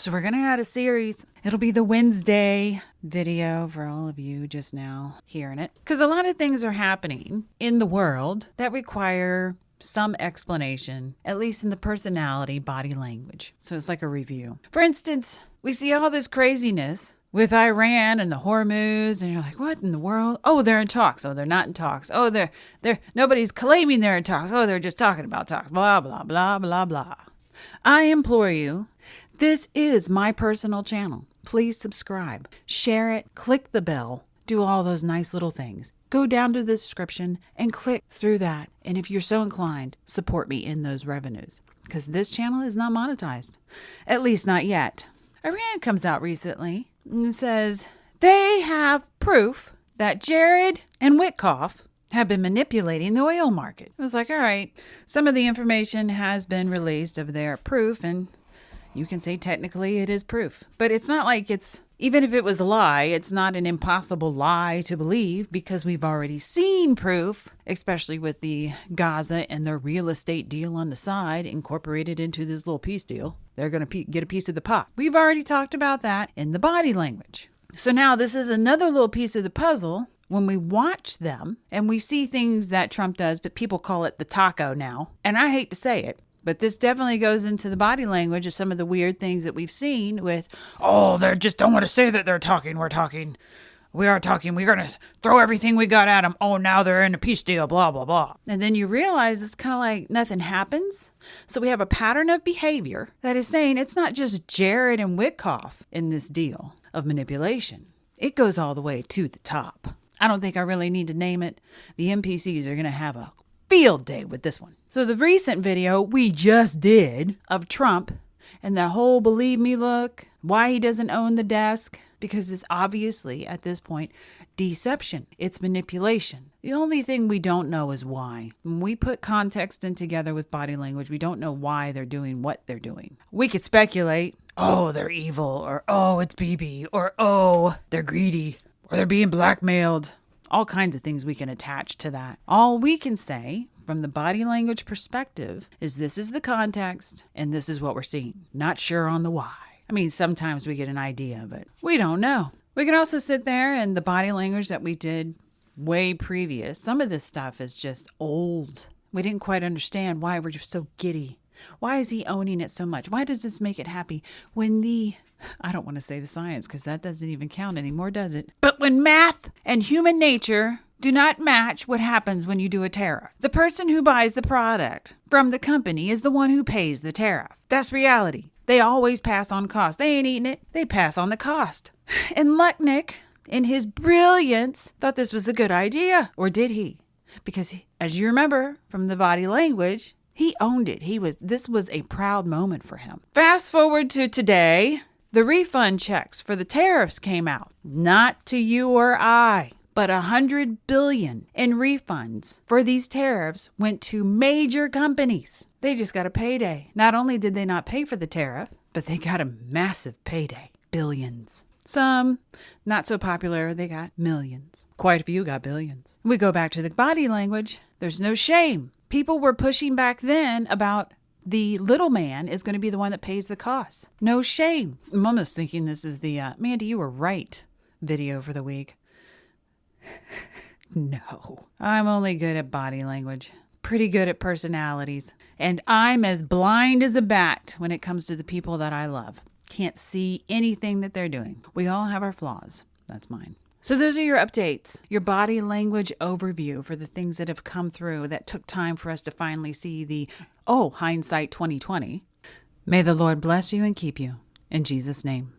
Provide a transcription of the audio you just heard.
So we're going to add a series. It'll be the Wednesday video for all of you just now hearing it. Because a lot of things are happening in the world that require some explanation, at least in the personality, body language. So it's like a review. For instance, we see all this craziness with Iran and the Hormuz, and you're like, what in the world? Oh, they're in talks. Oh, they're not in talks. Oh, they're nobody's claiming they're in talks. Oh, they're just talking about talks. Blah, blah, blah, blah, blah. I implore you, this is my personal channel. Please subscribe, share it, click the bell, do all those nice little things. Go down to the description and click through that. And if you're so inclined, support me in those revenues, because this channel is not monetized, at least not yet. Iran comes out recently and says they have proof that Jared and Witkoff have been manipulating the oil market. I was like, all right, some of the information has been released of their proof, and you can say technically it is proof. But it's not like even if it was a lie, it's not an impossible lie to believe, because we've already seen proof, especially with the Gaza and their real estate deal on the side incorporated into this little peace deal. They're going to get a piece of the pot. We've already talked about that in the body language. So now this is another little piece of the puzzle. When we watch them and we see things that Trump does, but people call it the taco now. And I hate to say it, but this definitely goes into the body language of some of the weird things that we've seen with, oh, they just don't want to say that they're talking. We're talking. We are talking. We're going to throw everything we got at them. Oh, now they're in a peace deal, blah, blah, blah. And then you realize it's kind of like nothing happens. So we have a pattern of behavior that is saying it's not just Jared and Witkoff in this deal of manipulation. It goes all the way to the top. I don't think I really need to name it. The NPCs are going to have a field day with this one. So the recent video we just did of Trump and the whole believe me look, why he doesn't own the desk, because it's obviously at this point deception. It's manipulation. The only thing we don't know is why. When we put context in together with body language, we don't know why they're doing what they're doing. We could speculate, oh, they're evil, or oh, it's BB, or oh, they're greedy, or they're being blackmailed. All kinds of things we can attach to that. All we can say from the body language perspective is this is the context and this is what we're seeing. Not sure on the why. I mean, sometimes we get an idea, but we don't know. We can also sit there and the body language that we did way previous. Some of this stuff is just old. We didn't quite understand why we're just so giddy. Why is he owning it so much? Why does this make it happy when I don't want to say the science because that doesn't even count anymore, does it? But when math and human nature do not match what happens when you do a tariff. The person who buys the product from the company is the one who pays the tariff. That's reality. They always pass on cost. They ain't eating it. They pass on the cost. And Lucknick, in his brilliance, thought this was a good idea. Or did he? Because as you remember from the body language, he owned it. This was a proud moment for him. Fast forward to today, the refund checks for the tariffs came out. Not to you or I, but $100 billion in refunds for these tariffs went to major companies. They just got a payday. Not only did they not pay for the tariff, but they got a massive payday. Billions. Some not so popular, they got millions. Quite a few got billions. We go back to the body language. There's no shame. People were pushing back then about the little man is going to be the one that pays the costs. No shame. I'm almost thinking this is the Mandy, you were right video for the week. No. I'm only good at body language. Pretty good at personalities. And I'm as blind as a bat when it comes to the people that I love. Can't see anything that they're doing. We all have our flaws. That's mine. So those are your updates, your body language overview for the things that have come through that took time for us to finally see hindsight 2020. May the Lord bless you and keep you. In Jesus' name.